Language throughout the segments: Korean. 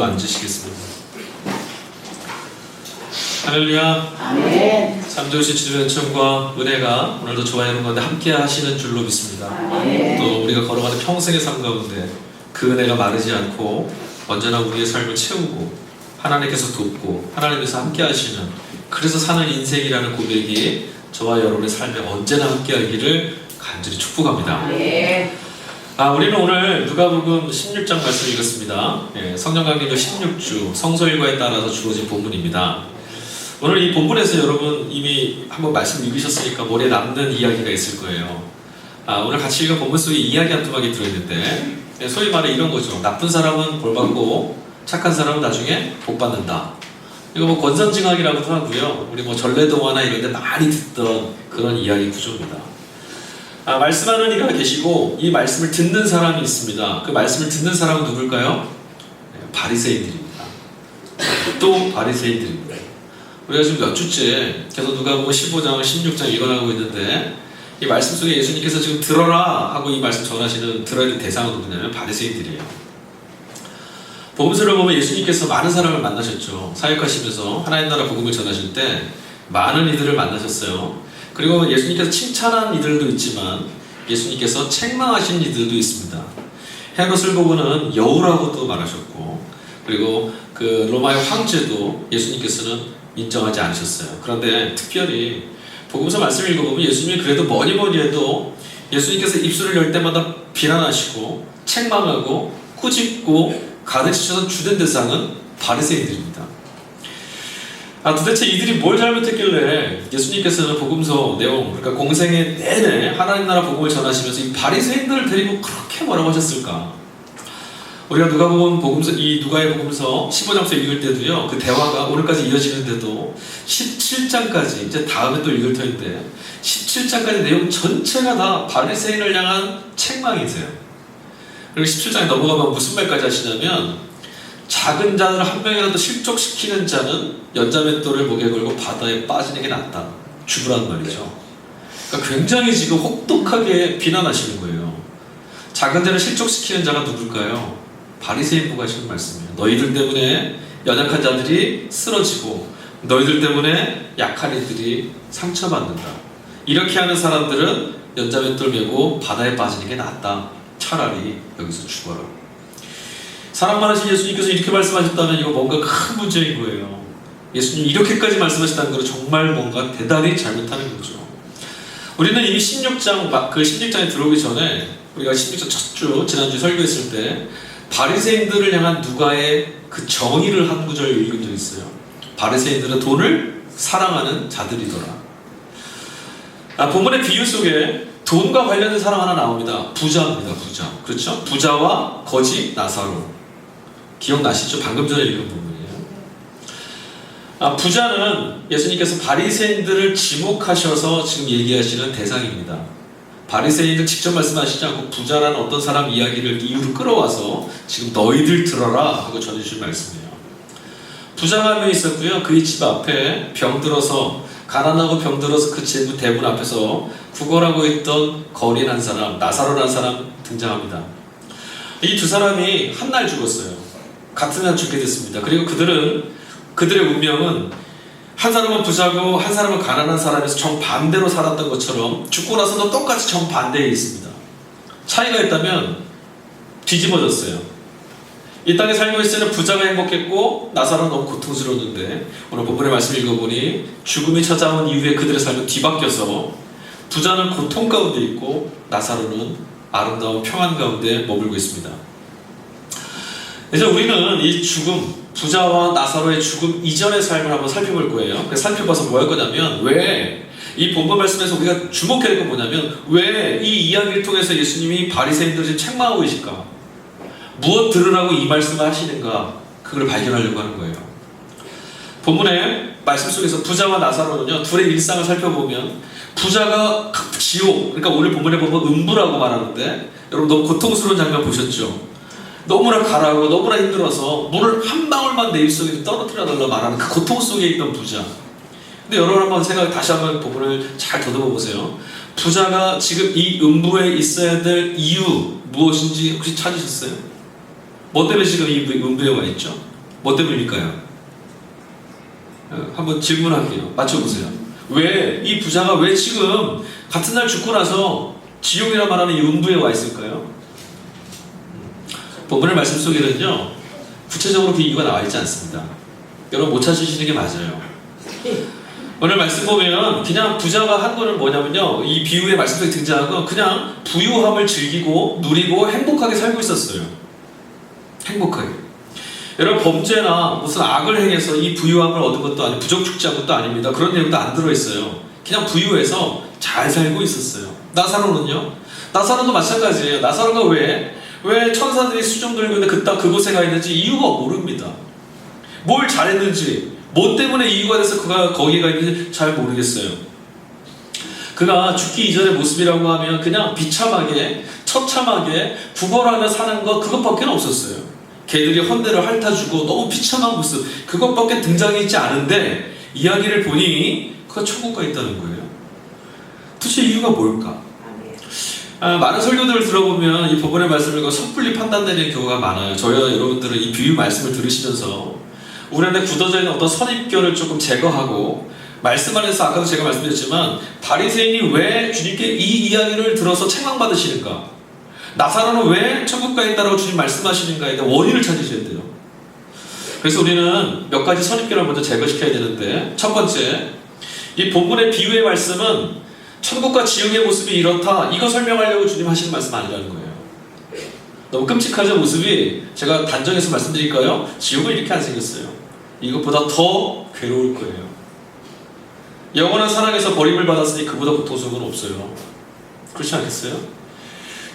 기도 앉으시겠습니다. 할렐루야. 아멘. 참 좋으신 주님의 은총과 은혜가 오늘도 저와 여러분 가운데 함께 하시는 줄로 믿습니다. 아멘. 또 우리가 걸어가는 평생의 삶 가운데 그 은혜가 마르지 않고 언제나 우리의 삶을 채우고 하나님께서 돕고 하나님께서 함께 하시는, 그래서 사는 인생이라는 고백이 저와 여러분의 삶에 언제나 함께 하기를 간절히 축복합니다. 아멘. 우리는 오늘 누가복음 16장 말씀을 읽었습니다. 성령 강림절 16주 성서일과에 따라서 주어진 본문입니다. 오늘 이 본문에서 여러분 이미 한번 말씀 읽으셨으니까 머리에 남는 이야기가 있을 거예요. 오늘 같이 읽은 본문 속에 이야기 한 토막이 들어있는데, 소위 말해 이런 거죠. 나쁜 사람은 벌 받고 착한 사람은 나중에 복 받는다. 이거 뭐 권선징악이라고도 하고요. 우리 뭐 전래동화나 이런 데 많이 듣던 그런 이야기 구조입니다. 말씀하는 이가 계시고 이 말씀을 듣는 사람이 있습니다. 그 말씀을 듣는 사람은 누굴까요? 바리새인들입니다. 또 바리새인들입니다. 우리가 지금 몇 주째 계속 누가복음 15장, 16장 읽어나가고 있는데, 이 말씀 속에 예수님께서 지금 들어라 하고 이 말씀 전하시는 들어야 될 대상은 누구냐면 바리새인들이에요. 복음서를 보면 예수님께서 많은 사람을 만나셨죠. 사역하시면서 하나님 나라 복음을 전하실 때 많은 이들을 만나셨어요. 그리고 예수님께서 칭찬한 이들도 있지만 예수님께서 책망하신 이들도 있습니다. 헤롯을 보고는 여우라고도 말하셨고, 그리고 그 로마의 황제도 예수님께서는 인정하지 않으셨어요. 그런데 특별히 복음서 말씀을 읽어보면 예수님이 그래도 뭐니 해도 예수님께서 입술을 열 때마다 비난하시고 책망하고 꾸짖고 가르치셔서 주된 대상은 바리새인들입니다. 도대체 이들이 뭘 잘못했길래 예수님께서는 복음서 내용, 그러니까 공생애 내내 하나님 나라 복음을 전하시면서 이 바리새인들을 데리고 그렇게 뭐라고 하셨을까? 우리가 누가복음 복음서, 이 누가의 복음서 15장부터 읽을 때도요, 그 대화가 오늘까지 이어지는데도 17장까지, 이제 다음에 또 읽을 터인데 17장까지 내용 전체가 다 바리새인을 향한 책망이세요. 그리고 17장에 넘어가면 무슨 말까지 하시냐면, 작은 자를 한 명이라도 실족시키는 자는 연자맷돌을 목에 걸고 바다에 빠지는 게 낫다. 죽으란 말이죠. 그러니까 굉장히 지금 혹독하게 비난하시는 거예요. 작은 자를 실족시키는 자가 누굴까요? 바리새인부가 하시는 말씀이에요. 너희들 때문에 연약한 자들이 쓰러지고 너희들 때문에 약한 이들이 상처받는다. 이렇게 하는 사람들은 연자맷돌 메고 바다에 빠지는 게 낫다. 차라리 여기서 죽어라. 사랑 많으신 예수님께서 이렇게 말씀하셨다면 이거 뭔가 큰 문제인 거예요. 예수님이 이렇게까지 말씀하셨다는 건 정말 뭔가 대단히 잘못하는 거죠. 우리는 이미 16장에 들어오기 전에, 우리가 16장 첫 주 지난주 설교했을 때 바리새인들을 향한 누가의 그 정의를 한 구절 읽은 적이 있어요. 바리새인들은 돈을 사랑하는 자들이더라. 본문의 비유 속에 돈과 관련된 사람 하나 나옵니다. 부자입니다. 부자. 그렇죠? 부자와 거지 나사로. 기억나시죠? 방금 전에 읽은 부분이에요. 부자는 예수님께서 바리새인들을 지목하셔서 지금 얘기하시는 대상입니다. 바리새인들 직접 말씀하시지 않고 부자라는 어떤 사람 이야기를 이유로 끌어와서 지금 너희들 들어라 하고 전해주신 말씀이에요. 부자가 한 명 있었고요. 그의 집 앞에 병들어서, 가난하고 병들어서 그 집 대문 앞에서 구걸하고 있던 거린 한 사람, 나사로라는 사람 등장합니다. 이 두 사람이 한 날 죽었어요. 같은 날 죽게 됐습니다. 그리고 그들의 운명은 한 사람은 부자고 한 사람은 가난한 사람에서 정반대로 살았던 것처럼 죽고 나서도 똑같이 정반대에 있습니다. 차이가 있다면 뒤집어졌어요. 이 땅에 살고 있을 때는 부자가 행복했고 나사로는 너무 고통스러웠는데, 오늘 본문의 말씀을 읽어보니 죽음이 찾아온 이후에 그들의 삶은 뒤바뀌어서 부자는 고통 가운데 있고 나사로는 아름다운 평안 가운데 머물고 있습니다. 이제 우리는 이 죽음, 부자와 나사로의 죽음 이전의 삶을 한번 살펴볼 거예요. 그래서 살펴봐서 뭐 할 거냐면, 왜 이 본문 말씀에서 우리가 주목해야 될 건 뭐냐면, 왜 이 이야기를 통해서 예수님이 바리새인들을 책망하고 계실까? 무엇 들으라고 이 말씀을 하시는가? 그걸 발견하려고 하는 거예요. 본문의 말씀 속에서 부자와 나사로는요, 둘의 일상을 살펴보면, 부자가 지옥, 그러니까 오늘 본문에 보면 음부라고 말하는데, 여러분 너무 고통스러운 장면 보셨죠? 너무나 가라고 너무나 힘들어서 물을 한 방울만 내 입속에 떨어뜨려 달라 말하는 그 고통 속에 있던 부자. 근데 여러분 한번 다시 한번 부분을 잘 더듬어 보세요. 부자가 지금 이 음부에 있어야 될 이유 무엇인지 혹시 찾으셨어요? 뭐 때문에 지금 이 음부에 와 있죠? 뭐 때문일까요? 한번 질문할게요. 맞춰보세요. 왜 이 부자가 왜 지금 같은 날 죽고 나서 지옥이라 말하는 이 음부에 와 있을까요? 본문의 말씀 속에는요, 구체적으로 그 이유가 나와 있지 않습니다. 여러분 못 찾으시는 게 맞아요. 오늘 말씀 보면 그냥 부자가 한 거는 뭐냐면요, 이 비유의 말씀 속에 등장한 건 그냥 부유함을 즐기고 누리고 행복하게 살고 있었어요. 행복하게. 여러분 범죄나 무슨 악을 행해서 이 부유함을 얻은 것도 아니고 부정축제한 것도 아닙니다. 그런 내용도 안 들어있어요. 그냥 부유해서 잘 살고 있었어요. 나사로는요? 나사로도 마찬가지예요. 나사로가 왜 천사들이 수종 들고 있는데 그곳에 가 있는지 이유가 모릅니다. 뭘 잘했는지, 뭐 때문에 이유가 돼서 그가 거기에 가 있는지 잘 모르겠어요. 그가 죽기 이전의 모습이라고 하면 그냥 비참하게, 처참하게 구걸하며 사는 것, 그것밖에 없었어요. 개들이 헌대를 핥아주고 너무 비참한 모습, 그것밖에 등장했지 않은데 이야기를 보니 그가 천국가 있다는 거예요. 도대체 이유가 뭘까? 많은 설교들을 들어보면 이 본문의 말씀을 섣불리 판단되는 경우가 많아요. 저희와 여러분들은 이 비유 말씀을 들으시면서 우리 안에 굳어져 있는 어떤 선입견을 조금 제거하고, 말씀 안에서 아까도 제가 말씀드렸지만 바리새인이 왜 주님께 이 이야기를 들어서 책망받으시는가, 나사로는 왜 천국가 있다라고 주님 말씀하시는가에 대한 원인을 찾으셔야 돼요. 그래서 우리는 몇 가지 선입견을 먼저 제거시켜야 되는데, 첫 번째, 이 본문의 비유의 말씀은 천국과 지옥의 모습이 이렇다, 이거 설명하려고 주님 하시는 말씀 아니라는 거예요. 너무 끔찍하죠, 모습이. 제가 단정해서 말씀드릴까요? 지옥은 이렇게 안 생겼어요. 이것보다 더 괴로울 거예요. 영원한 사랑에서 버림을 받았으니 그보다 고통스러운 건 없어요. 그렇지 않겠어요?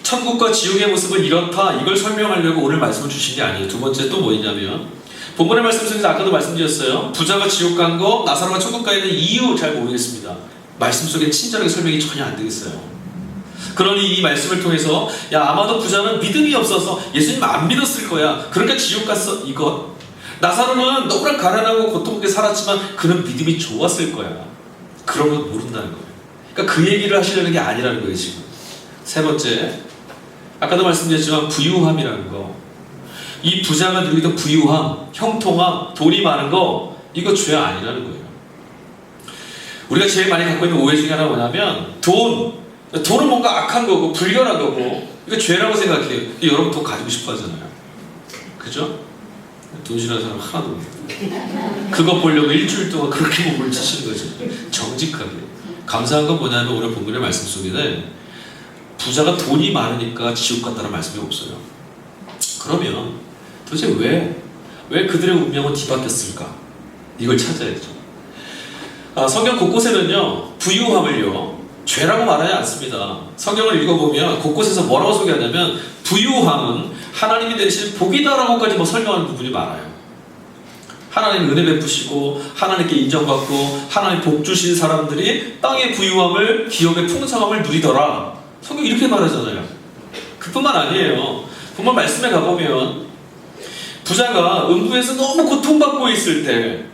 천국과 지옥의 모습은 이렇다, 이걸 설명하려고 오늘 말씀을 주신 게 아니에요. 두 번째 또 뭐냐면, 본문의 말씀 속에서 아까도 말씀드렸어요. 부자가 지옥 간 거, 나사로가 천국 가 있는 이유 잘 모르겠습니다. 말씀 속에 친절하게 설명이 전혀 안 되겠어요. 그러니 이 말씀을 통해서 아마도 부자는 믿음이 없어서 예수님 안 믿었을 거야, 그러니까 지옥 갔어, 이것. 나사로는 너무나 가난하고 고통스럽게 살았지만 그는 믿음이 좋았을 거야, 그런 건 모른다는 거예요. 그러니까 그 얘기를 하시려는 게 아니라는 거예요 지금. 세 번째, 아까도 말씀드렸지만 부유함이라는 거, 이 부자가 누리던 부유함, 형통함, 돈이 많은 거, 이거 죄 아니라는 거예요. 우리가 제일 많이 갖고 있는 오해 중에 하나가 뭐냐면, 돈은 뭔가 악한 거고 불결한 거고 이거 죄라고 생각해요. 여러분 돈 가지고 싶어 하잖아요. 그죠? 돈 싫어하는 사람 하나도 없어요. 그거 보려고 일주일 동안 그렇게 몸을 치시는 거죠. 정직하게. 감사한 건 뭐냐면 오늘 본문의 말씀 속에는 부자가 돈이 많으니까 지옥 갔다는 말씀이 없어요. 그러면 도대체 왜 그들의 운명은 뒤바뀌었을까? 이걸 찾아야죠. 성경 곳곳에는요, 부유함을요, 죄라고 말하지 않습니다. 성경을 읽어보면 곳곳에서 뭐라고 소개하냐면, 부유함은 하나님이 내리신 복이다라고까지 설명하는 부분이 많아요. 하나님 은혜 베푸시고 하나님께 인정받고 하나님 복 주신 사람들이 땅의 부유함을, 기업의 풍성함을 누리더라, 성경이 이렇게 말하잖아요. 그뿐만 아니에요. 정말 말씀에 가보면 부자가 음부에서 너무 고통받고 있을 때,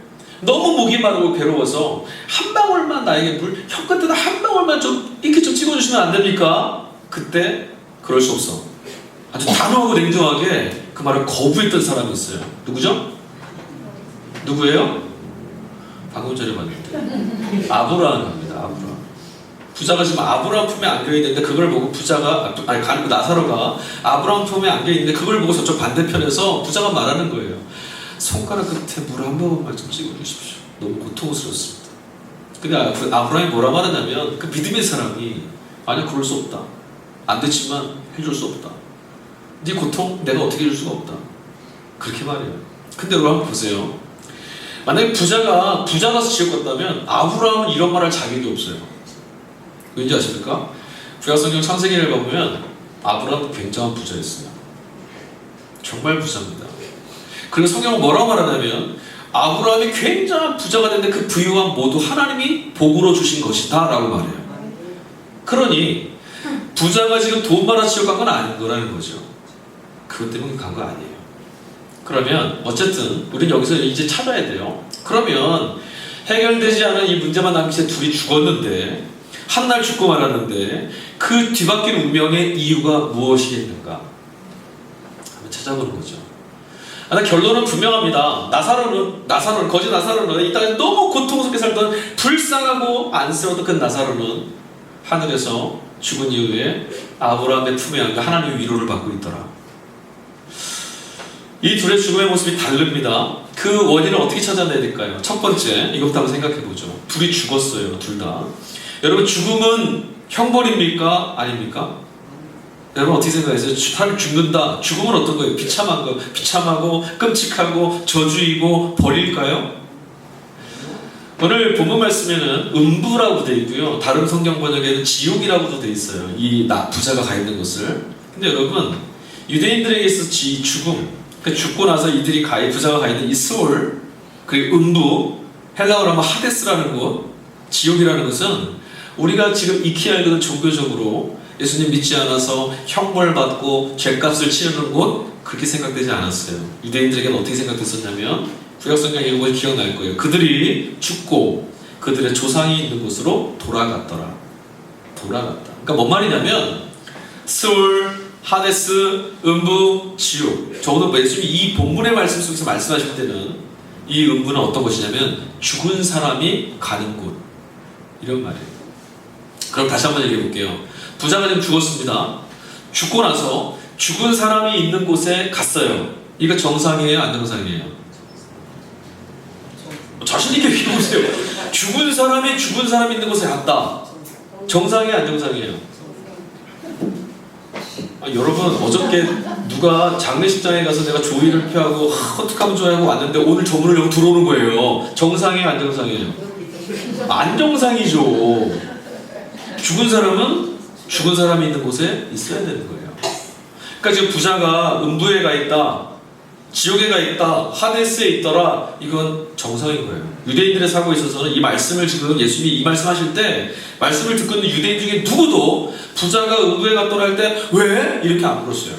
너무 목이 마르고 괴로워서 한 방울만 나에게 물, 혀 끝에다 한 방울만 좀 이렇게 좀 찍어주시면 안 됩니까? 그때 그럴 수 없어, 아주 단호하고 냉정하게 그 말을 거부했던 사람이 있어요. 누구죠? 누구예요? 방금 전에 봤는데 아브라함입니다. 아브라함. 부자가 지금 아브라함 품에 안겨있는데 그걸 보고 나사로가 아브라함 품에 안겨있는데 그걸 보고 저쪽 반대편에서 부자가 말하는 거예요. 손가락 끝에 물 한 모금만 좀 찍어주십시오. 너무 고통스럽습니다. 근데 아브라함이 뭐라 말하냐면, 그 믿음의 사람이 아니 그럴 수 없다, 안 됐지만 해줄 수 없다, 네 고통 내가 어떻게 해줄 수가 없다, 그렇게 말해요. 근데 여러분 한번 보세요. 만약에 부자가 부자라서 지옥 갔다면 아브라함은 이런 말할 자격이 없어요. 왠지 아십니까? 구약성경 창세기를 보면 아브라함은 굉장한 부자였어요. 정말 부자입니다. 그리고 성경은 뭐라고 말하냐면, 아브라함이 굉장한 부자가 됐는데 그 부유함 모두 하나님이 복으로 주신 것이다 라고 말해요. 그러니 부자가 지금 돈 많아 지옥 간 건 아닌 거라는 거죠. 그것 때문에 간 거 아니에요. 그러면 어쨌든 우리는 여기서 이제 찾아야 돼요. 그러면 해결되지 않은 이 문제만 남긴 채 둘이 죽었는데, 한날 죽고 말았는데 그 뒤바뀐 운명의 이유가 무엇이겠는가 한번 찾아보는 거죠. 결론은 분명합니다. 나사로는 거짓 나사로는 이 땅에 너무 고통스럽게 살던 불쌍하고 안쓰러웠던 그 나사로는 하늘에서 죽은 이후에 아브라함의 품에 안겨 하나님의 위로를 받고 있더라. 이 둘의 죽음의 모습이 다릅니다. 그 원인을 어떻게 찾아내야 될까요? 첫 번째, 이것부터 한번 생각해보죠. 둘이 죽었어요, 둘 다. 여러분, 죽음은 형벌입니까? 아닙니까? 여러분 어떻게 생각하세요? 사람이 죽는다. 죽음은 어떤 거예요? 비참하고 끔찍하고 저주이고 벌일까요? 오늘 본문 말씀에는 음부라고 되어 있고요. 다른 성경 번역에는 지옥이라고도 되어 있어요. 이 부자가 가 있는 곳을. 근데 여러분, 유대인들에게 있어서 이 죽음, 죽고 나서 이들이 부자가 가 있는 이 스올, 그리고 음부, 헬라어로 하면 하데스라는 곳, 지옥이라는 것은 우리가 지금 익히 알고는 종교적으로 예수님 믿지 않아서 형벌받고 죄값을 치르는 곳, 그렇게 생각되지 않았어요. 유대인들에게는 어떻게 생각됐었냐면, 구약성경 읽어보면 기억날 거예요. 그들이 죽고 그들의 조상이 있는 곳으로 돌아갔다. 그러니까 뭔 말이냐면 스올, 하데스, 음부, 지옥. 적어도 예수님이 이 본문의 말씀 속에서 말씀하실 때는 이 음부는 어떤 곳이냐면 죽은 사람이 가는 곳, 이런 말이에요. 그럼 다시 한번 얘기해 볼게요. 부자가 지금 죽었습니다. 죽고 나서 죽은 사람이 있는 곳에 갔어요. 이거 정상이에요? 안 정상이에요? 자신 있게 얘기해보세요. 죽은 사람이 있는 곳에 갔다. 정상이에요? 안 정상이에요? 여러분, 어저께 누가 장례식장에 가서 내가 조의를 표하고 어떻게 하면 좋아하고 왔는데 오늘 저 문을 열고 들어오는 거예요. 정상이에요? 안 정상이에요? 안 정상이죠. 죽은 사람은 죽은 사람이 있는 곳에 있어야 되는 거예요. 그러니까 지금 부자가 음부에 가 있다, 지옥에 가 있다, 하데스에 있더라, 이건 정상인 거예요. 유대인들의 사고에 있어서는 이 말씀을 지금 예수님이 이 말씀하실 때 말씀을 듣고 있는 유대인 중에 누구도 부자가 음부에 갔더라 할 때 왜? 이렇게 안 물었어요.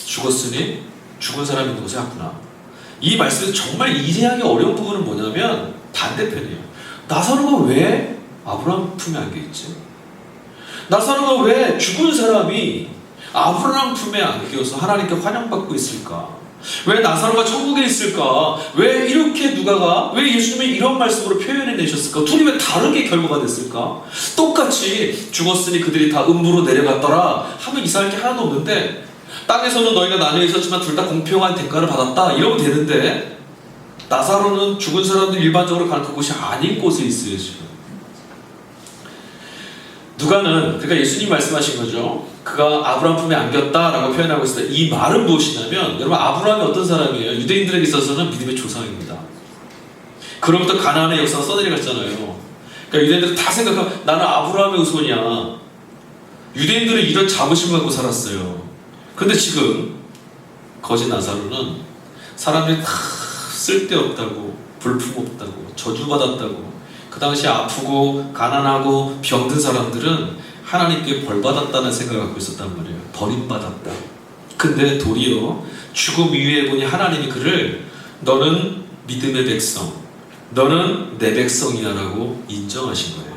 죽었으니 죽은 사람이 있는 곳에 갔구나. 이 말씀에서 정말 이해하기 어려운 부분은 뭐냐면 반대편이에요. 나사로가 왜 아브라함 품에 안겨있지? 나사로가 왜 죽은 사람이 아브라함 품에 안겨서 하나님께 환영받고 있을까? 왜 나사로가 천국에 있을까? 왜 이렇게 왜 예수님이 이런 말씀으로 표현해내셨을까? 둘이 왜 다르게 결과가 됐을까? 똑같이 죽었으니 그들이 다 음부로 내려갔더라 하면 이상할 게 하나도 없는데, 땅에서는 너희가 나뉘어 있었지만 둘 다 공평한 대가를 받았다 이러면 되는데, 나사로는 죽은 사람들이 일반적으로 가는 그곳이 아닌 곳에 있어요. 지금 누가는, 그러니까 예수님 말씀하신 거죠. 그가 아브라함 품에 안겼다라고 표현하고 있어요. 이 말은 무엇이냐면, 여러분, 아브라함이 어떤 사람이에요? 유대인들에게 있어서는 믿음의 조상입니다. 그로부터 가나안의 역사가 써내려갔잖아요. 그러니까 유대인들은 다 생각하고 나는 아브라함의 후손이야. 유대인들은 이런 자부심을 갖고 살았어요. 그런데 지금 거짓 나사로는 사람들이 다 쓸데없다고, 볼품없다고, 저주받았다고, 그 당시 아프고 가난하고 병든 사람들은 하나님께 벌받았다는 생각을 갖고 있었단 말이에요. 버림받았다. 근데 도리어 죽음 이후에 보니 하나님이 그를 너는 믿음의 백성, 너는 내 백성이야 라고 인정하신 거예요.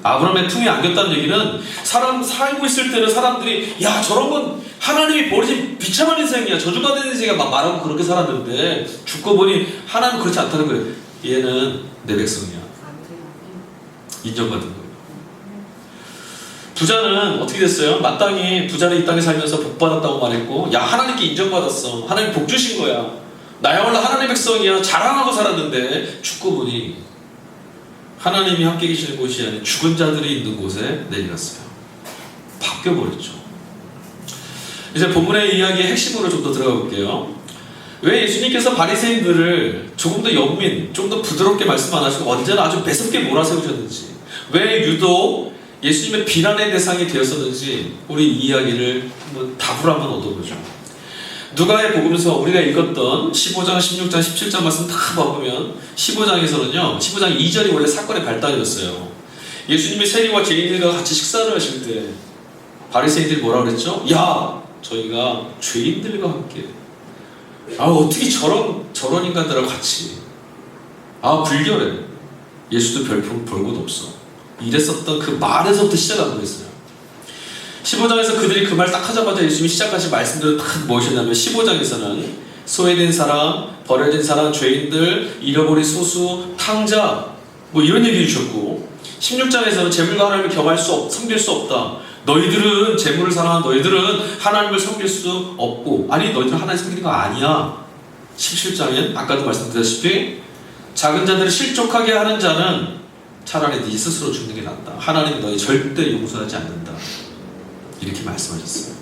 아브라함의 품에 안겼다는 얘기는 사람 살고 있을 때는 사람들이 야 저런 건 하나님이 버리신 비참한 인생이야, 저주받은 인생이야 막 말하고 그렇게 살았는데 죽고 보니 하나님은 그렇지 않다는 거예요. 얘는 내 백성이야. 인정받은 거예요. 부자는 어떻게 됐어요? 마땅히 부자는 이 땅에 살면서 복 받았다고 말했고, 야 하나님께 인정받았어, 하나님 복 주신 거야, 나야말로 하나님의 백성이야 자랑하고 살았는데 죽고 보니 하나님이 함께 계시는 곳이 아닌 죽은 자들이 있는 곳에 내려갔어요. 바뀌어버렸죠. 이제 본문의 이야기의 핵심으로 좀 더 들어가 볼게요. 왜 예수님께서 바리새인들을 조금 더 연민, 좀 더 부드럽게 말씀 안 하시고 언제나 아주 매섭게 몰아세우셨는지, 왜 유독 예수님의 비난의 대상이 되었었는지 우리 이 이야기를 답을 한번 얻어보죠. 누가의 복음서 우리가 읽었던 15장, 16장, 17장 말씀 다 봐보면 15장에서는요, 15장 2절이 원래 사건의 발단이었어요. 예수님이 세리와 죄인들과 같이 식사를 하실 때 바리새인들이 뭐라 그랬죠? 야, 저희가 죄인들과 함께, 어떻게 저런 인간들하고 같이, 불결해. 예수도 별풍 볼 곳 없어. 이랬었던 그 말에서부터 시작한 거였어요. 15장에서 그들이 그 말 딱 하자마자 예수님이 시작하신 말씀들은 다 무엇이냐면 15장에서는 소외된 사람, 버려진 사람, 죄인들, 잃어버린 소수, 탕자 뭐 이런 얘기해 주셨고 16장에서는 재물과 하나님을 겸할 섬길 수 없다. 너희들은 재물을 사랑한 너희들은 하나님을 섬길 수 없고 아니 너희들은 하나님 섬기는 거 아니야. 17장엔 아까도 말씀드렸다시피 작은 자들을 실족하게 하는 자는 차라리 네 스스로 죽는 게 낫다. 하나님이 너희 절대 용서하지 않는다. 이렇게 말씀하셨어요.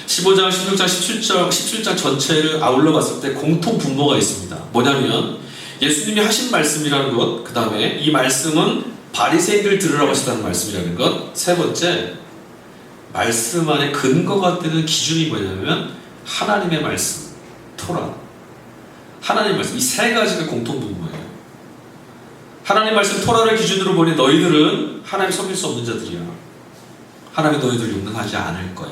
15장, 16장, 17장 전체를 아울러 봤을 때 공통 분모가 있습니다. 뭐냐면 예수님이 하신 말씀이라는 것, 그 다음에 이 말씀은 바리새인들 들으라고 하셨다는 말씀이라는 것, 세 번째 말씀 안에 근거가 되는 기준이 뭐냐면 하나님의 말씀, 토라, 하나님의 말씀, 이 세 가지가 공통 분모예요. 하나님 말씀 토라를 기준으로 보니 너희들은 하나님 섬길 수 없는 자들이야. 하나님이 너희들 용납하지 않을 거야.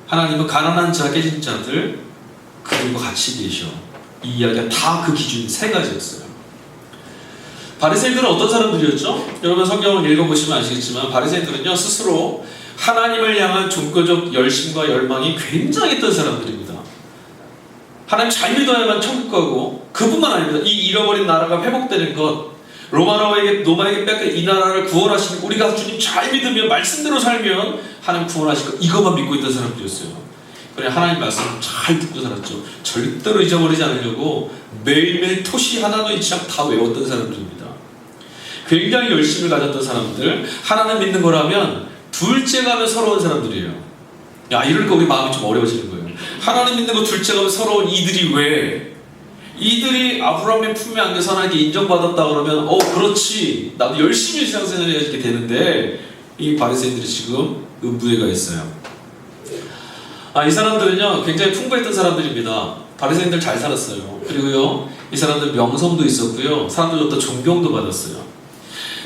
하나님은 가난한 자, 깨진 자들 그들과 같이 계셔. 이 이야기가 다 그 기준 세 가지였어요. 바리새인들은 어떤 사람들이었죠? 여러분 성경을 읽어보시면 아시겠지만 바리새인들은요 스스로 하나님을 향한 종교적 열심과 열망이 굉장했던 사람들입니다. 하나님 잘 믿어야만 천국 가고 그뿐만 아닙니다. 이 잃어버린 나라가 회복되는 것, 로마에게 뺏긴 이 나라를 구원하시는 우리가 주님 잘 믿으면 말씀대로 살면 하나님 구원하실 것 이것만 믿고 있던 사람들이었어요. 그래 하나님 말씀을 잘 듣고 살았죠. 절대로 잊어버리지 않으려고 매일매일 토시 하나도 잊지 않고 다 외웠던 사람들입니다. 굉장히 열심을 가졌던 사람들, 하나님 믿는 거라면 둘째 가면 서러운 사람들이에요. 야 이러니까 우리 마음이 좀 어려워지는 거예요. 하나님 믿는 거 둘째 가면 서러운 이들이 왜? 이들이 아브라함의 품에 안겨서 하나님께 인정받았다 그러면 그렇지 나도 열심히 신앙생활 해야 이렇게 되는데 이 바리새인들이 지금 문제가 있어요. 이 사람들은요 굉장히 풍부했던 사람들입니다. 바리새인들 잘 살았어요. 그리고요 이 사람들 명성도 있었고요 사람들로부터 존경도 받았어요.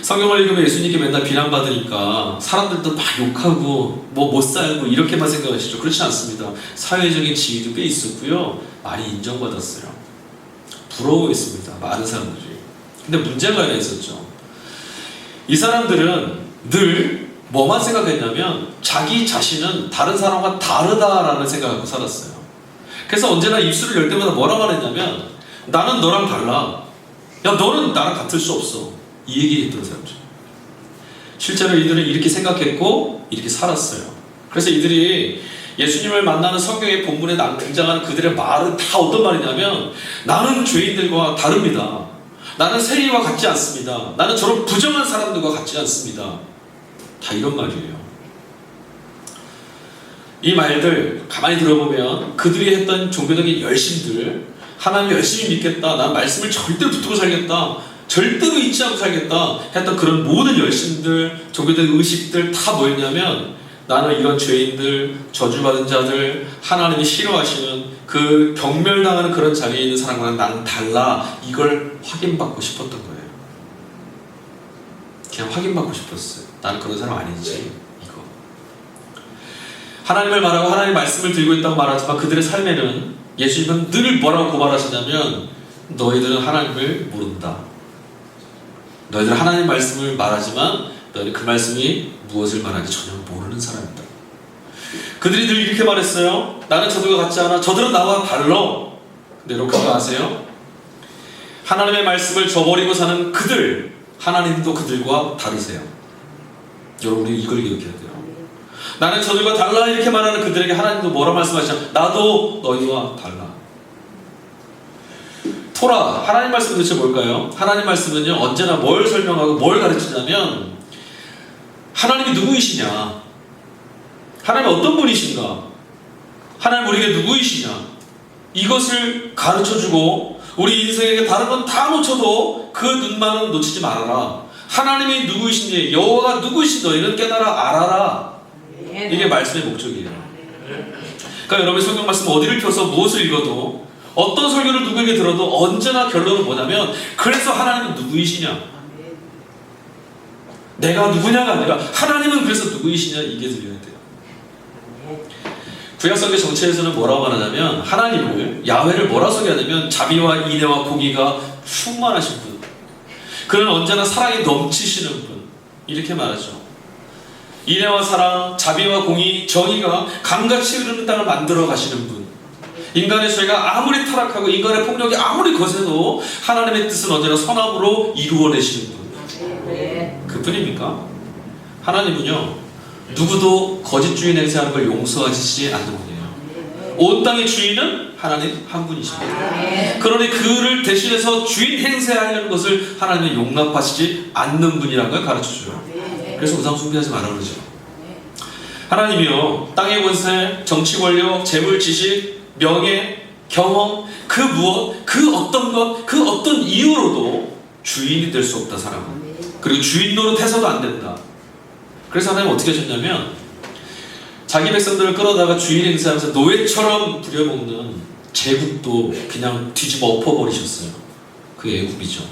성경을 읽으면 예수님께 맨날 비난받으니까 사람들도 막 욕하고 못 살고 이렇게만 생각하시죠. 그렇지 않습니다. 사회적인 지위도 꽤 있었고요 많이 인정받았어요. 부러워했습니다. 많은 사람들이. 근데 문제가 하나 있었죠. 이 사람들은 늘 뭐만 생각했냐면 자기 자신은 다른 사람과 다르다라는 생각을 갖고 살았어요. 그래서 언제나 입술을 열 때마다 뭐라고 하냐면 나는 너랑 달라. 야 너는 나랑 같을 수 없어. 이 얘기를 했던 사람들. 실제로 이들은 이렇게 생각했고 이렇게 살았어요. 그래서 이들이 예수님을 만나는 성경의 본문에 등장하는 그들의 말은 다 어떤 말이냐면 나는 죄인들과 다릅니다. 나는 세리와 같지 않습니다. 나는 저런 부정한 사람들과 같지 않습니다. 다 이런 말이에요. 이 말들 가만히 들어보면 그들이 했던 종교적인 열심들, 하나님 열심히 믿겠다, 난 말씀을 절대 붙들고 살겠다, 절대로 잊지 않고 살겠다 했던 그런 모든 열심들, 종교적인 의식들 다 뭐였냐면 나는 이런 죄인들, 저주받은 자들, 하나님이 싫어하시는 그 경멸당하는 그런 자리에 있는 사람과는 나는 달라. 이걸 확인받고 싶었던 거예요. 그냥 확인받고 싶었어요. 나는 그런 사람 아니지. 이거. 하나님을 말하고 하나님의 말씀을 들고 있다고 말하지만 그들의 삶에는 예수님은 늘 뭐라고 고발하시냐면 너희들은 하나님을 모른다. 너희들은 하나님의 말씀을 말하지만 너희는 그 말씀이 무엇을 말하는지 전혀 모르는 사람이다. 그들이 늘 이렇게 말했어요. 나는 저들과 같지 않아. 저들은 나와 달라. 근데 여러분 그거 아세요? 하나님의 말씀을 저버리고 사는 그들, 하나님도 그들과 다르세요. 여러분 우리 이걸 기억해야 돼요. 나는 저들과 달라 이렇게 말하는 그들에게 하나님도 뭐라 말씀하시죠? 나도 너희와 달라. 토라, 하나님 말씀은 도대체 뭘까요? 하나님 말씀은요 언제나 뭘 설명하고 뭘 가르치냐면 하나님이 누구이시냐, 하나님이 어떤 분이신가, 하나님 우리에게 누구이시냐, 이것을 가르쳐주고 우리 인생에게 다른 건 다 놓쳐도 그 눈만은 놓치지 말아라. 하나님이 누구이신지, 여호와가 누구이신 너희는 깨달아 알아라. 이게 말씀의 목적이에요. 그러니까 여러분 성경 말씀 어디를 펴서 무엇을 읽어도 어떤 설교를 누구에게 들어도 언제나 결론은 뭐냐면 그래서 하나님은 누구이시냐, 내가 누구냐가 아니라 하나님은 그래서 누구이시냐, 이게 들려야 돼요. 구약성경 정체에서는 뭐라고 말하냐면 하나님을, 야훼를 뭐라고 소개하냐면 자비와 인애와 공의가 충만하신 분, 그는 언제나 사랑이 넘치시는 분, 이렇게 말하죠. 인애와 사랑, 자비와 공의, 정의가 강같이 흐르는 땅을 만들어 가시는 분. 인간의 죄가 아무리 타락하고 인간의 폭력이 아무리 거세도 하나님의 뜻은 언제나 선함으로 이루어내시는 분. 그뿐입니까? 하나님은요, 누구도 거짓 주인 행세하는 걸 용서하시지 않는 분이에요. 온 땅의 주인은 하나님 한 분이십니다. 그러니 그를 대신해서 주인 행세하려는 것을 하나님은 용납하시지 않는 분이라는 걸 가르쳐줘요. 그래서 우상 숭배하지 말라 그러죠. 하나님이요, 땅의 권세, 정치 권력, 재물, 지식, 명예, 경험, 그 무엇, 그 어떤 것, 그 어떤 이유로도 주인이 될 수 없다, 사람은. 그리고 주인 노릇해서도 안 된다. 그래서 하나님 어떻게 하셨냐면 자기 백성들을 끌어다가 주인 행세하면서 노예처럼 부려먹는 제국도 그냥 뒤집어 엎어버리셨어요. 그게 애국이죠.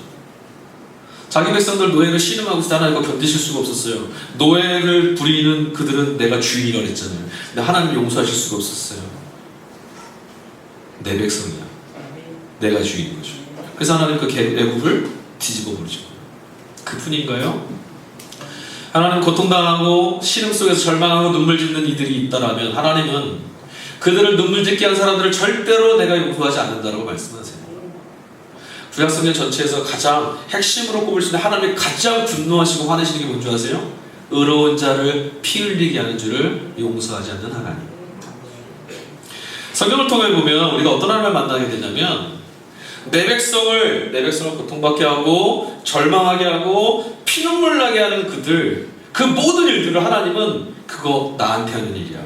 자기 백성들 노예를 신음하고 하나님과 견디실 수가 없었어요. 노예를 부리는 그들은 내가 주인이라고 했잖아요. 근데 하나님 용서하실 수가 없었어요. 내 백성이야. 내가 주인인 거죠. 그래서 하나님 그 애국을 뒤집어 버리죠. 그뿐인가요? 하나님 고통당하고 신음 속에서 절망하고 눈물 짓는 이들이 있다라면 하나님은 그들을 눈물 짓게 한 사람들을 절대로 내가 용서하지 않는다라고 말씀하세요. 구약성경 전체에서 가장 핵심으로 꼽을 수 있는 하나님이 가장 분노하시고 화내시는 게 뭔지 아세요? 의로운 자를 피 흘리게 하는 줄을 용서하지 않는 하나님. 성경을 통해 보면 우리가 어떤 하나님을 만나게 되냐면 내 백성을 고통받게 하고 절망하게 하고 피눈물 나게 하는 그들, 그 모든 일들을 하나님은 그거 나한테 하는 일이야.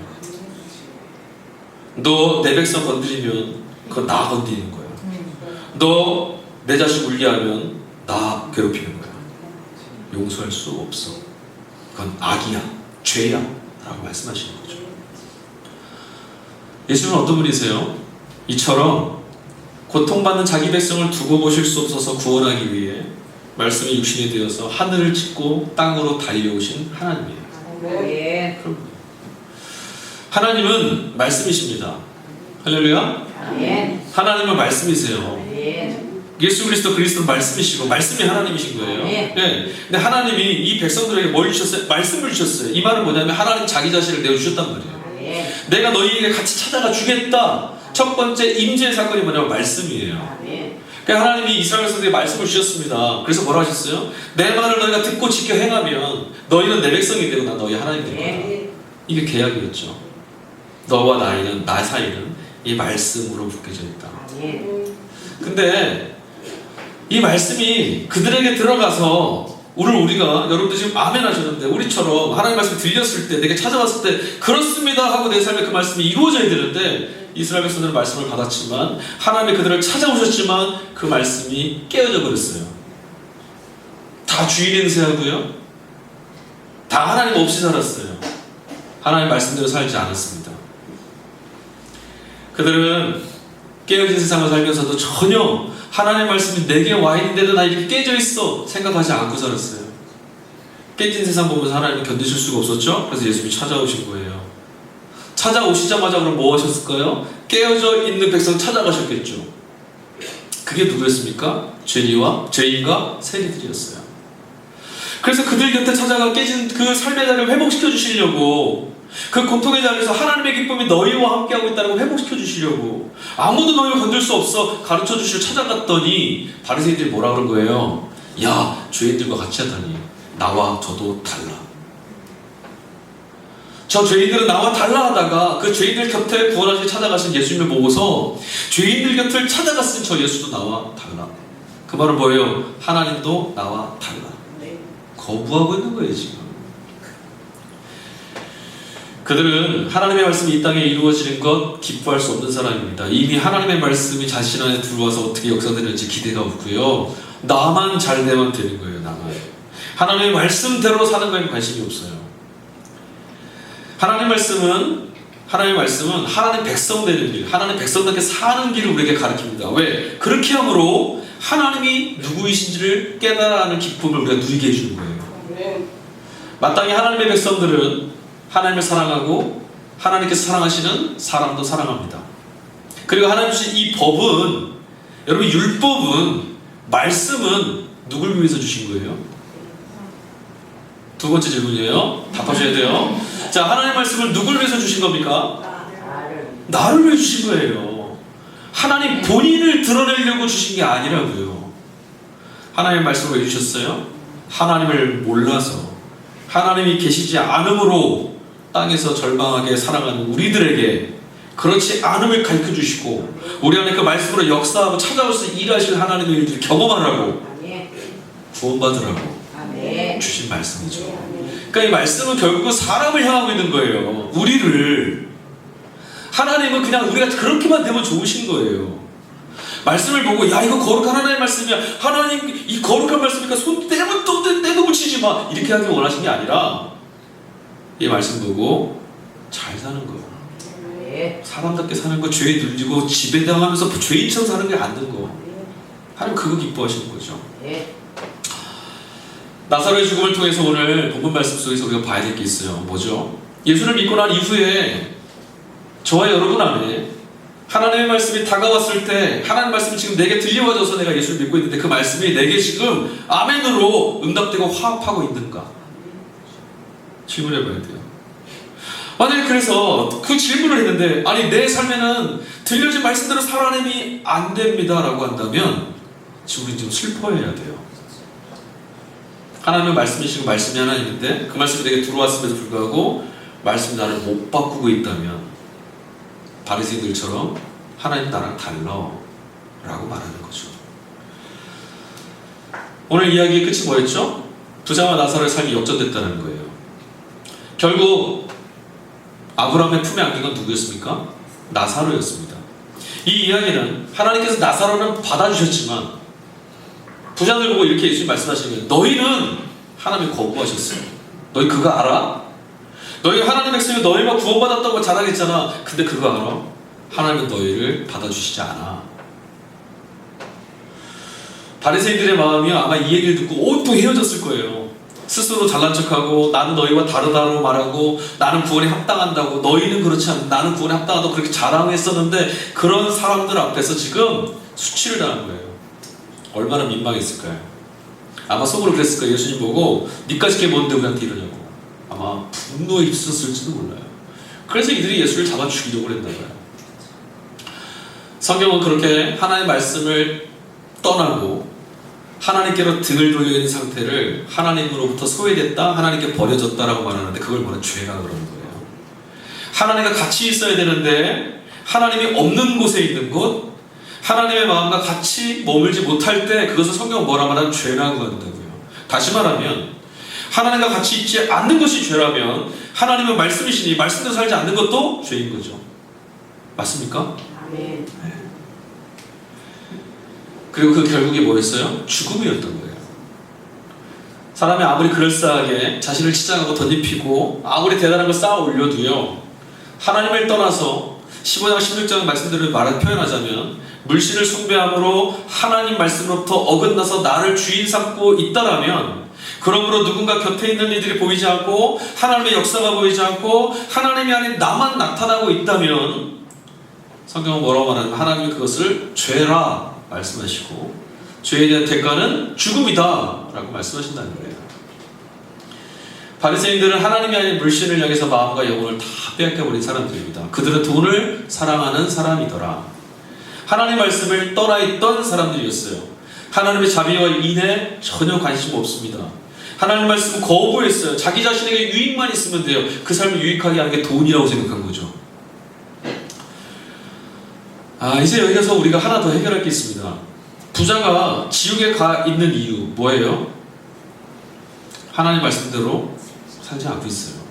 너 내 백성 건드리면 그거 나 건드리는 거야. 너 내 자식 울게 하면 나 괴롭히는 거야. 용서할 수 없어. 그건 악이야, 죄야 라고 말씀하시는 거죠. 예수님은 어떤 분이세요? 이처럼 고통받는 자기 백성을 두고 보실 수 없어서 구원하기 위해 말씀이 육신이 되어서 하늘을 찢고 땅으로 달려오신 하나님이에요. 그럼 하나님은 말씀이십니다. 할렐루야. 하나님은 말씀이세요. 예수 그리스도 말씀이시고 말씀이 하나님이신 거예요. 네. 근데 하나님이 이 백성들에게 뭘 주셨어요? 말씀을 주셨어요. 이 말은 뭐냐면 하나님 자기 자신을 내어주셨단 말이에요. 내가 너희에게 같이 찾아가 주겠다. 첫 번째 임재의 사건이 뭐냐면 말씀이에요. 그러니까 하나님이 이스라엘 백성들에게 말씀을 주셨습니다. 그래서 뭐라 하셨어요? 내 말을 너희가 듣고 지켜 행하면 너희는 내 백성이 되고 난 너희 하나님이 될 거다. 이게 계약이었죠. 너와 나 사이는 이 말씀으로 묶여져 있다. 근데 이 말씀이 그들에게 들어가서 우리가 여러분들 지금 아멘 하셨는데 우리처럼 하나님 말씀이 들렸을 때 내게 찾아왔을 때 그렇습니다 하고 내 삶에 그 말씀이 이루어져야 되는데 이스라엘 백성들은 말씀을 받았지만 하나님이 그들을 찾아오셨지만 그 말씀이 깨어져 버렸어요. 다 주인 행세하고요. 다 하나님 없이 살았어요. 하나님 말씀대로 살지 않았습니다. 그들은 깨어진 세상을 살면서도 전혀 하나님의 말씀이 내게 와 있는데도 나 이렇게 깨져 있어 생각하지 않고 살았어요. 깨진 세상 보면서 하나님은 견디실 수가 없었죠. 그래서 예수님이 찾아오신 거예요. 찾아오시자마자 그럼 뭐 하셨을까요? 깨어져 있는 백성 찾아가셨겠죠. 그게 누구였습니까? 죄인과 세리들이었어요. 그래서 그들 곁에 찾아가 깨진 그 삶의 자리를 회복시켜 주시려고, 그 고통의 자리에서 하나님의 기쁨이 너희와 함께하고 있다는 걸 회복시켜 주시려고, 아무도 너희를 건들 수 없어 가르쳐 주시려 찾아갔더니 바리새인들이 뭐라 그런 거예요? 야, 죄인들과 같이 하다니 나와 저도 달라. 저 죄인들은 나와 달라 하다가 그 죄인들 곁에 구원하시러 찾아가신 예수님을 보고서 죄인들 곁을 찾아갔으니 저 예수도 나와 달라. 그 말은 뭐예요? 하나님도 나와 달라. 거부하고 있는 거예요 지금. 그들은 하나님의 말씀이 이 땅에 이루어지는 것 기뻐할 수 없는 사람입니다. 이미 하나님의 말씀이 자신 안에 들어와서 어떻게 역사되는지 기대가 없고요. 나만 잘 되면 되는 거예요. 나만. 하나님의 말씀대로 사는 거에 관심이 없어요. 하나님의 말씀은 하나님 백성 되는 길, 하나님 백성답게 사는 길을 우리에게 가르칩니다. 왜? 그렇게 함으로 하나님이 누구이신지를 깨달아가는 기쁨을 우리가 누리게 해주는 거예요. 마땅히 하나님의 백성들은 하나님을 사랑하고 하나님께서 사랑하시는 사람도 사랑합니다. 그리고 하나님 주신 이 법은, 여러분 율법은, 말씀은 누굴 위해서 주신 거예요? 두 번째 질문이에요. 답하셔야 돼요. 자, 하나님의 말씀을 누굴 위해서 주신 겁니까? 나를 위해 주신 거예요. 하나님 본인을 드러내려고 주신 게 아니라고요. 하나님의 말씀을 왜 주셨어요? 하나님을 몰라서, 하나님이 계시지 않음으로 땅에서 절망하게 살아가는 우리들에게 그렇지 않음을 가르쳐 주시고, 우리 안에 그 말씀으로 역사하고 찾아오셔서 일하실 하나님의 일들을 경험하라고, 구원받으라고 주신 말씀이죠. 그러니까 이 말씀은 결국은 사람을 향하고 있는 거예요. 우리를. 하나님은 그냥 우리가 그렇게만 되면 좋으신 거예요. 말씀을 보고 야 이거 거룩한 하나님의 말씀이야, 하나님 이 거룩한 말씀이니까 손 떼면 또 떼도 붙이지 마, 이렇게 하길 원하신 게 아니라 이 말씀 보고 잘 사는 거예요. 사람답게 사는 거, 죄에 눌리고 지배당하면서 죄인처럼 사는 게 안 된 거, 하나님 그거 기뻐하시는 거죠. 나사로의 죽음을 통해서 오늘 본문 말씀 속에서 우리가 봐야 될 게 있어요. 뭐죠? 예수를 믿고 난 이후에 저와 여러분 안에 하나님의 말씀이 다가왔을 때, 하나님의 말씀이 지금 내게 들려와줘서 내가 예수를 믿고 있는데 그 말씀이 내게 지금 아멘으로 응답되고 화합하고 있는가? 질문해 봐야 돼요. 만약에 그래서 그 질문을 했는데 아니 내 삶에는 들려진 말씀대로 살아내미 안 됩니다 라고 한다면 지금 우리 좀 슬퍼해야 돼요. 하나님의 말씀이시고 말씀이 하나 있는데 그 말씀이 내게 들어왔음에도 불구하고 말씀이 나를 못 바꾸고 있다면 바리새인들처럼 하나님 나랑 달라 라고 말하는 거죠. 오늘 이야기의 끝이 뭐였죠? 부자와 나사로의 삶이 역전됐다는 거예요. 결국 아브라함의 품에 안긴 건 누구였습니까? 나사로였습니다. 이 이야기는 하나님께서 나사로는 받아주셨지만 부자들 보고 이렇게 예수님 말씀하시는 거예요. 너희는 하나님을 거부하셨어요. 너희 그거 알아? 너희 하나님 백성이 너희가 구원받았다고 자랑했잖아. 근데 그거 알아? 하나님은 너희를 받아주시지 않아. 바리새인들의 마음이 아마 이 얘기를 듣고 온통 헤어졌을 거예요. 스스로 잘난 척하고 나는 너희와 다르다고 말하고 나는 구원에 합당한다고, 너희는 그렇지 않다, 나는 구원에 합당하다고 그렇게 자랑했었는데 그런 사람들 앞에서 지금 수치를 당한 거예요. 얼마나 민망했을까요? 아마 속으로 그랬을 거예요. 예수님 보고 니까지 게 뭔데 우리한테 이러냐고. 아마 분노에 휩쓸었을지도 몰라요. 그래서 이들이 예수를 잡아 죽이려고 했나 봐요. 성경은 그렇게 하나님의 말씀을 떠나고 하나님께로 등을 돌려 있는 상태를 하나님으로부터 소외됐다, 하나님께 버려졌다라고 말하는데 그걸 뭐라 죄라 그러는 거예요. 하나님과 같이 있어야 되는데 하나님이 없는 곳에 있는 곳, 하나님의 마음과 같이 머물지 못할 때 그것을 성경은 뭐라 말하면 죄라고 한다고요. 다시 말하면 하나님과 같이 있지 않는 것이 죄라면 하나님은 말씀이시니 말씀대로 살지 않는 것도 죄인 거죠. 맞습니까? 아멘. 네. 그리고 그 결국이 뭐였어요? 죽음이었던 거예요. 사람이 아무리 그럴싸하게 자신을 치장하고 덧입히고 아무리 대단한 걸 쌓아 올려도요, 하나님을 떠나서 15장 16장 말씀대로 표현하자면 물신을 숭배함으로 하나님 말씀으로부터 어긋나서 나를 주인 삼고 있다라면, 그러므로 누군가 곁에 있는 이들이 보이지 않고 하나님의 역사가 보이지 않고 하나님이 아닌 나만 나타나고 있다면 성경은 뭐라고 말하냐면 하나님이 그것을 죄라 말씀하시고 죄에 대한 대가는 죽음이다 라고 말씀하신다는 거예요. 바리새인들은 하나님이 아닌 물신을 향해서 마음과 영혼을 다 빼앗겨버린 사람들입니다. 그들은 돈을 사랑하는 사람이더라. 하나님 말씀을 떠나 있던 사람들이었어요. 하나님의 자비와 인에 전혀 관심 없습니다. 하나님 말씀은 거부했어요. 자기 자신에게 유익만 있으면 돼요. 그 삶을 유익하게 하는 게 돈이라고 생각한 거죠. 이제 여기서 우리가 하나 더 해결할 게 있습니다. 부자가 지옥에 가 있는 이유 뭐예요? 하나님 말씀대로 살지 않고 있어요.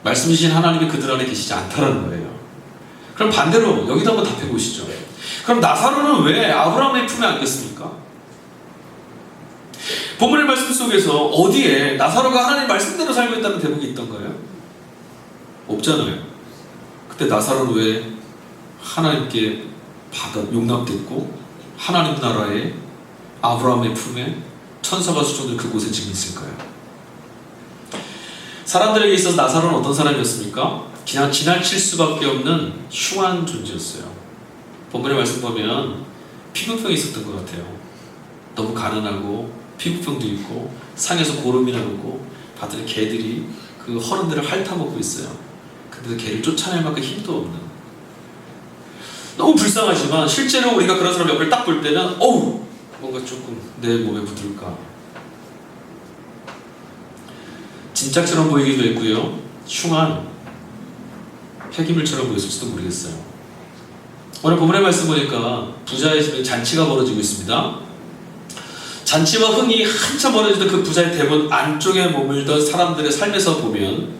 말씀이신 하나님이 그들 안에 계시지 않다라는 거예요. 그럼 반대로 여기도 한번 답해 보시죠. 그럼 나사로는 왜 아브라함의 품에 안겼습니까? 본문의 말씀 속에서 어디에 나사로가 하나님 말씀대로 살고 있다는 대목이 있던가요? 없잖아요. 그때 나사로는 왜 하나님께 용납됐고 하나님 나라에 아브라함의 품에 천사가 수종들 그곳에 지금 있을까요? 사람들에게 있어서 나사로는 어떤 사람이었습니까? 그냥 지나칠 수밖에 없는 흉한 존재였어요. 본문의 말씀 보면 피부병이 있었던 것 같아요. 너무 가난하고 피부병도 있고 상에서 고름이 나고 봤더니 개들이 그 허른 데를 핥아먹고 있어요. 근데 개를 쫓아낼 만큼 힘도 없는. 너무 불쌍하지만 실제로 우리가 그런 사람 옆을 딱 볼 때는 어우, 뭔가 조금 내 몸에 붙을까. 진짜처럼 보이기도 했고요. 흉한 폐기물처럼 보였을지도 모르겠어요. 오늘 본문의 말씀 보니까 부자의 집에 잔치가 벌어지고 있습니다. 잔치와 흥이 한참 벌어지던 그 부자의 대문 안쪽에 머물던 사람들의 삶에서 보면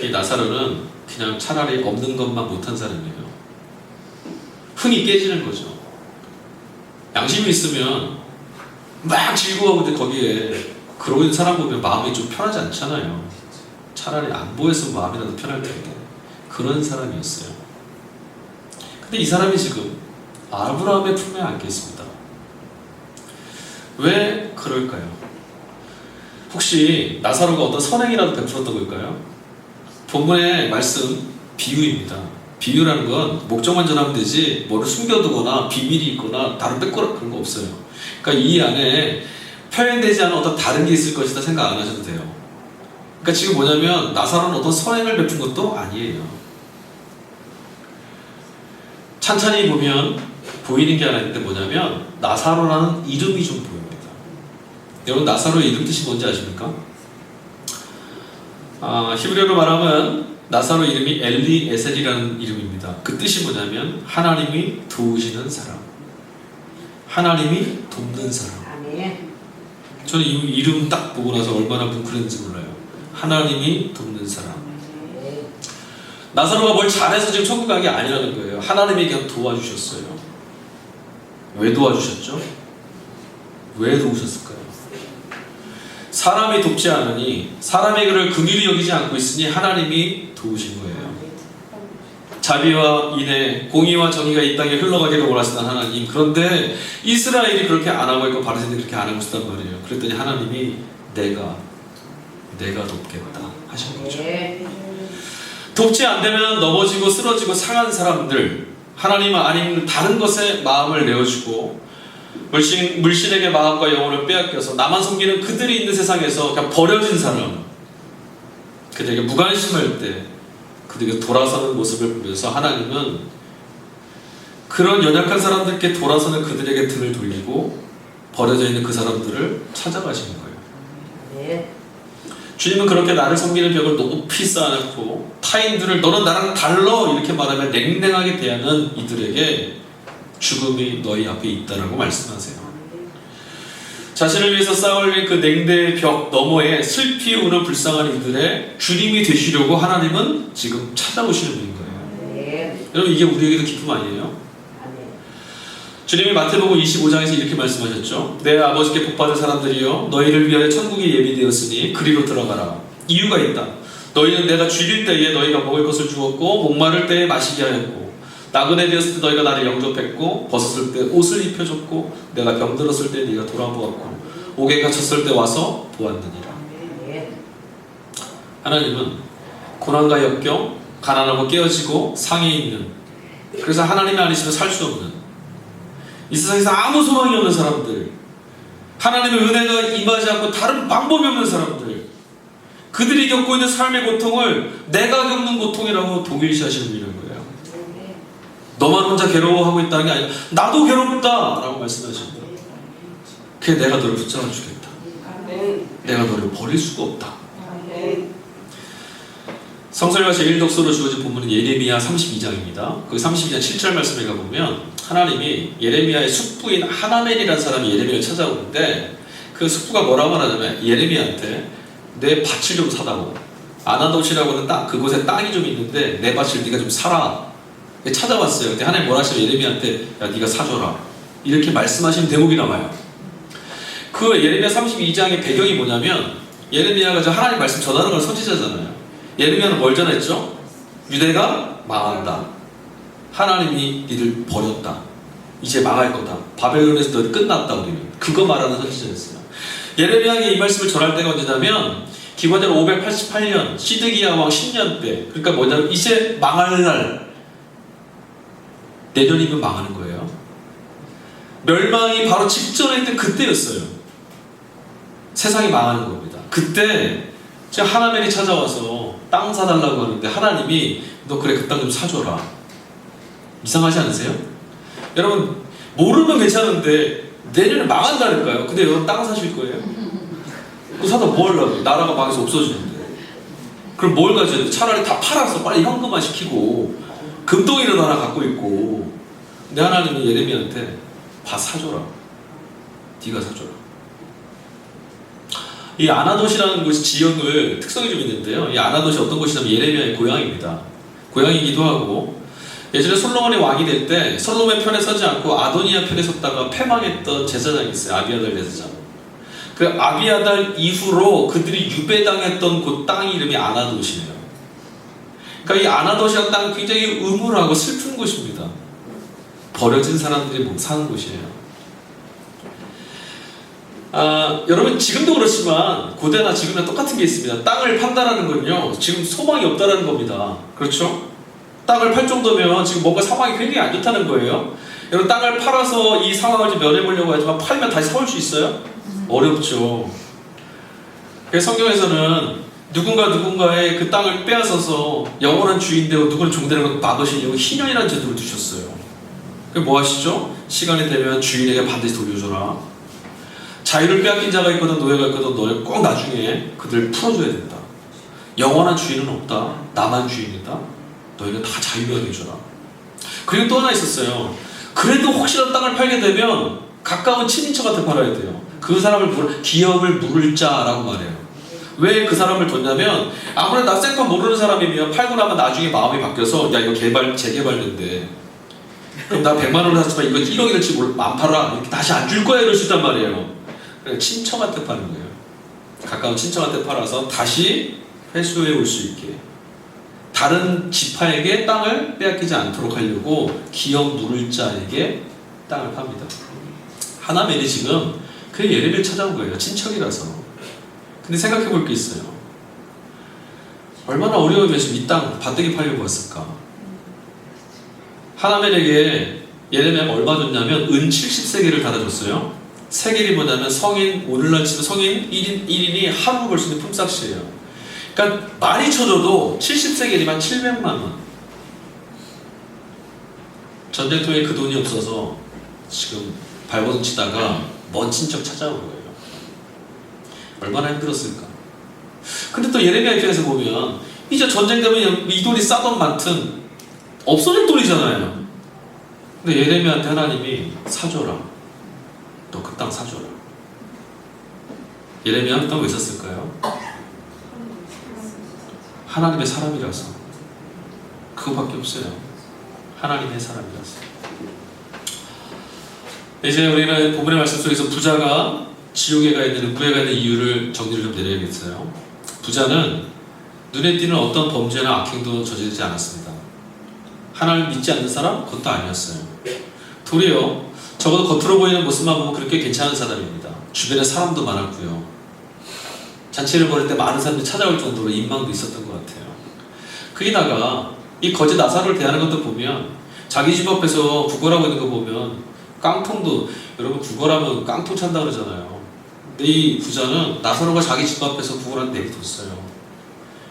이 나사로는 그냥 차라리 없는 것만 못한 사람이에요. 흥이 깨지는 거죠. 양심이 있으면 막 즐거워하고 거기에 그러고 있는 사람 보면 마음이 좀 편하지 않잖아요. 차라리 안 보여서 마음이라도 편할 텐데. 그런 사람이었어요. 근데 이 사람이 지금 아브라함의 품에 안겨 있습니다. 왜 그럴까요? 혹시 나사로가 어떤 선행이라도 베풀었던 걸까요? 본문의 말씀 비유입니다. 비유라는 건 목적만 전하면 되지 뭐를 숨겨두거나 비밀이 있거나 다른 뺏거나 그런 거 없어요. 그러니까 이 안에 표현되지 않은 어떤 다른 게 있을 것이다 생각 안 하셔도 돼요. 그러니까 지금 뭐냐면 나사로는 어떤 선행을 베푼 것도 아니에요. 찬찬히 보면 보이는 게 하나 있는데 뭐냐면 나사로라는 이름이 좀 보입니다. 여러분 나사로의 이름 뜻이 뭔지 아십니까? 히브리어로 말하면 나사로 이름이 엘리에셀이라는 이름입니다. 그 뜻이 뭐냐면 하나님이 도우시는 사람, 하나님이 돕는 사람. 저는 이 이름 딱 보고 나서 얼마나 뭉클했는지 몰라요. 하나님이 돕는 사람. 나사로가 뭘 잘해서 지금 천국 간 게 아니라는 거예요. 하나님이 그냥 도와주셨어요. 왜 도와주셨죠? 왜 도우셨을까요? 사람이 돕지 않으니 사람의 그를 긍휼히 여기지 않고 있으니 하나님이 도우신 거예요. 자비와 인애, 공의와 정의가 이 땅에 흘러가기를 원하시던 하나님. 그런데 이스라엘이 그렇게 안 하고 있고 바리새인들이 그렇게 안 하고 있었단 말이에요. 그랬더니 하나님이 내가 돕겠다 하신 거죠. 돕지 않으면 넘어지고 쓰러지고 상한 사람들, 하나님 아닌 다른 것에 마음을 내어주고 물신에게 마음과 영혼을 빼앗겨서 나만 섬기는 그들이 있는 세상에서 그냥 버려진 사람, 그들에게 무관심할 때 그들에게 돌아서는 모습을 보면서 하나님은 그런 연약한 사람들께 돌아서는 그들에게 등을 돌리고 버려져 있는 그 사람들을 찾아가시는 거예요. 네. 주님은 그렇게 나를 섬기는 벽을 높이 쌓아놓고 타인들을 너는 나랑 달라 이렇게 말하면 냉랭하게 대하는 이들에게 죽음이 너희 앞에 있다라고 말씀하세요. 자신을 위해서 쌓아올린 그 냉대의 벽 너머에 슬피 우는 불쌍한 이들의 주님이 되시려고 하나님은 지금 찾아오시는 분인 거예요. 네. 여러분 이게 우리에게도 기쁨 아니에요? 주님이 마태복음 25장에서 이렇게 말씀하셨죠. 내 아버지께 복받은 사람들이여 너희를 위하여 천국이 예비되었으니 그리로 들어가라. 이유가 있다. 너희는 내가 죽일 때에 너희가 먹을 것을 주었고 목마를 때에 마시게 하였고 나그네 되었을 때 너희가 나를 영접했고 벗었을 때 옷을 입혀줬고 내가 병들었을 때 네가 돌아보았고 옥에 갇혔을 때 와서 보았느니라. 하나님은 고난과 역경, 가난하고 깨어지고 상해 있는, 그래서 하나님이 아니시면 살 수 없는 이 세상에서 아무 소망이 없는 사람들, 하나님의 은혜가 임하지 않고 다른 방법이 없는 사람들, 그들이 겪고 있는 삶의 고통을 내가 겪는 고통이라고 동일시하시는 분이라는 거예요. 너만 혼자 괴로워하고 있다는 게 아니라 나도 괴롭다 라고 말씀하십니다. 그게 내가 너를 붙잡아 주겠다. 내가 너를 버릴 수가 없다. 성설과 제1독서로 주어진 본문은 예레미야 32장입니다. 그 32장 7절 말씀에 가보면 하나님이 예레미야의 숙부인 하나멜이라는 사람이 예레미야를 찾아오는데 그 숙부가 뭐라고 하냐면 예레미야한테 내 밭을 좀 사다오. 아나돗이라고 하는 땅, 그곳에 땅이 좀 있는데 내 밭을 네가 좀 사라. 찾아왔어요. 근데 하나님 뭐라 하시면 예레미야한테 야 네가 사줘라. 이렇게 말씀하신 대목이 남아요. 그 예레미야 32장의 배경이 뭐냐면 예레미야가 저 하나님 말씀 전하는 건 선지자잖아요. 예레미야는 뭘 전했죠? 유대가 망한다. 하나님이 니를 버렸다. 이제 망할 거다. 바벨론에서 너희 끝났다. 우리는 그거 말하는 선지자였어요. 예레미야가 이 말씀을 전할 때가 언제냐면 기원전 588년 시드기야 왕 10년 때. 그러니까 뭐냐면 이제 망할 날, 내년이면 망하는 거예요. 멸망이 바로 직전에 있던 그때였어요. 세상이 망하는 겁니다. 그때 제가 하나멜이 찾아와서 땅 사달라고 하는데 하나님이 너 그래 그 땅 좀 사줘라. 이상하지 않으세요? 여러분 모르면 괜찮은데 내년에 망한다니까요. 근데 여러분 땅 사실 거예요? 그거 사다 뭐 하려고? 나라가 망해서 없어지는데. 그럼 뭘 가져야 돼? 차라리 다 팔아서 빨리 현금화 시키고 금덩이를 하나 갖고 있고. 근데 하나님이 예레미야한테 다 사줘라. 네가 사줘라. 이 아나돗이라는 곳이 지역을 특성이 좀 있는데요. 이 아나돗이 어떤 곳이냐면 예레미야의 고향입니다. 고향이기도 하고 예전에 솔로몬이 왕이 될 때 솔로몬 편에 서지 않고 아도니아 편에 섰다가 패망했던 제사장이 있어요. 아비아달 제사장. 그 아비아달 이후로 그들이 유배당했던 그 땅 이름이 아나돗이에요. 그러니까 이 아나돗이라는 땅은 굉장히 음울하고 슬픈 곳입니다. 버려진 사람들이 사는 곳이에요. 여러분 지금도 그렇지만 고대나 지금이나 똑같은 게 있습니다. 땅을 판다라는 건요 지금 소망이 없다라는 겁니다. 그렇죠? 땅을 팔 정도면 지금 뭔가 상황이 굉장히 안 좋다는 거예요. 여러분 땅을 팔아서 이 상황을 좀 면해보려고 하지만 팔면 다시 사올 수 있어요? 어렵죠. 그래서 성경에서는 누군가의 그 땅을 빼앗아서 영원한 주인 되고 누구를 종되는 걸 막으시려고 희년이라는 제도를 두셨어요. 그게 뭐 하시죠? 시간이 되면 주인에게 반드시 돌려줘라. 자유를 빼앗긴 자가 있거든 노예가 있거든 너를 꼭 나중에 그들을 풀어줘야 된다. 영원한 주인은 없다. 나만 주인이다. 너희는 다 자유하게 해줘라. 그리고 또 하나 있었어요. 그래도 혹시라도 땅을 팔게 되면 가까운 친인척한테 팔아야 돼요. 그 사람을 기업을 물을 자라고 말해요. 왜 그 사람을 뒀냐면 아무래도 나 생판 모르는 사람이면 팔고 나면 나중에 마음이 바뀌어서 야 이거 재개발된대. 그럼 나 100만 원을 샀지만 이거 1억이 될지 안 팔아. 이렇게 다시 안 줄 거야 이럴 수 있단 말이에요. 친척한테 파는 거예요. 가까운 친척한테 팔아서 다시 회수해 올 수 있게. 다른 지파에게 땅을 빼앗기지 않도록 하려고 기업 물을 자에게 땅을 팝니다. 하나멜이 지금 그 예레미야를 찾아온 거예요. 친척이라서. 근데 생각해 볼 게 있어요. 얼마나 어려우면 지금 이 땅 반대기 팔려고 왔을까? 하나멜에게 예레미야가 얼마 줬냐면 은 70세겔을 달아줬어요. 세겔이 뭐냐면 성인, 오늘날 치면 성인 1인이 하루 벌 수 있는 품삯이에요. 그러니까 많이 쳐줘도 70세겔이면 700만 원. 전쟁통에 그 돈이 없어서 지금 발버둥 치다가 먼 친척 찾아온 거예요. 얼마나 힘들었을까. 근데 또 예레미야 입장에서 보면 이제 전쟁 되면 이 돈이 싸던 많든 없어질 돈이잖아요. 근데 예레미야한테 하나님이 사줘라. 너 그 땅 사줘라. 예레미야는 그 땅 왜 샀을까요? 하나님의 사람이라서. 그거밖에 없어요. 하나님의 사람이라서. 이제 우리는 본문의 말씀 속에서 부자가 지옥에 가 있는, 음부에 가 있는 이유를 정리를 좀 내려야겠어요. 부자는 눈에 띄는 어떤 범죄나 악행도 저지르지 않았습니다. 하나님을 믿지 않는 사람? 그것도 아니었어요. 도리어 적어도 겉으로 보이는 모습만 보면 그렇게 괜찮은 사람입니다. 주변에 사람도 많았고요. 잔치를 벌일 때 많은 사람들이 찾아올 정도로 인망도 있었던 것 같아요. 거기다가 이 거지 나사로를 대하는 것도 보면 자기 집 앞에서 구걸하고 있는 거 보면 깡통도, 여러분 구걸하면 깡통 찬다 그러잖아요. 근데 이 부자는 나사로가 자기 집 앞에서 구걸하는 내비뒀어요.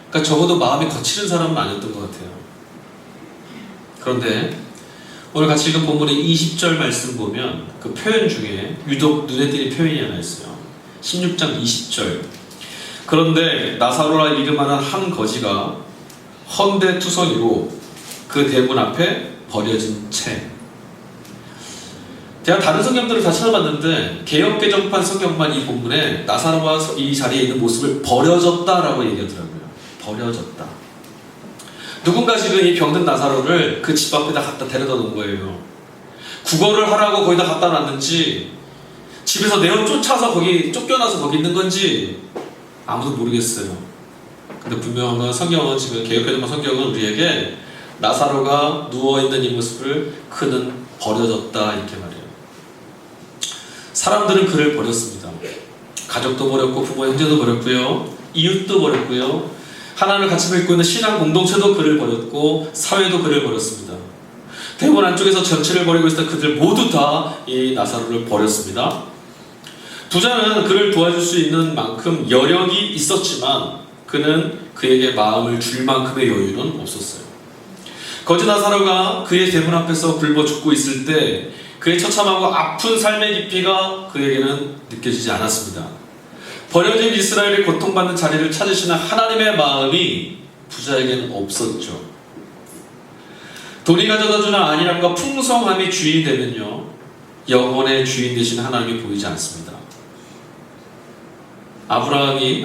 그러니까 적어도 마음이 거칠은 사람은 아니었던 것 같아요. 그런데 오늘 같이 읽은 본문의 20절 말씀 보면 그 표현 중에 유독 눈에 띄는 표현이 하나 있어요. 16장 20절. 그런데 나사로라 이름하는 한 거지가 헌데투성이로 그 대문 앞에 버려진 채. 제가 다른 성경들을 다 찾아봤는데 개역개정판 성경만 이 본문에 나사로가 이 자리에 있는 모습을 버려졌다라고 얘기하더라고요. 버려졌다. 누군가 지금 이 병든 나사로를 그 집 앞에다 갖다 데려다 놓은 거예요. 구걸을 하라고 거기다 갖다 놨는지 집에서 내어 쫓아서 거기 쫓겨나서 거기 있는 건지 아무도 모르겠어요. 근데 분명한 건 성경은 지금 개역개정판 성경은 우리에게 나사로가 누워있는 이 모습을 그는 버려졌다 이렇게 말해요. 사람들은 그를 버렸습니다. 가족도 버렸고 부모 형제도 버렸고요. 이웃도 버렸고요. 하나님을 같이 믿고 있는 신앙 공동체도 그를 버렸고 사회도 그를 버렸습니다. 대문 안쪽에서 전체를 버리고 있었던 그들 모두 다 이 나사로를 버렸습니다. 부자는 그를 도와줄 수 있는 만큼 여력이 있었지만 그는 그에게 마음을 줄 만큼의 여유는 없었어요. 거지 나사로가 그의 대문 앞에서 굶어 죽고 있을 때 그의 처참하고 아픈 삶의 깊이가 그에게는 느껴지지 않았습니다. 버려진 이스라엘이 고통받는 자리를 찾으시는 하나님의 마음이 부자에게는 없었죠. 돈이 가져다주는 안일함과 풍성함이 주인이 되면요, 영혼의 주인 되신 하나님이 보이지 않습니다. 아브라함이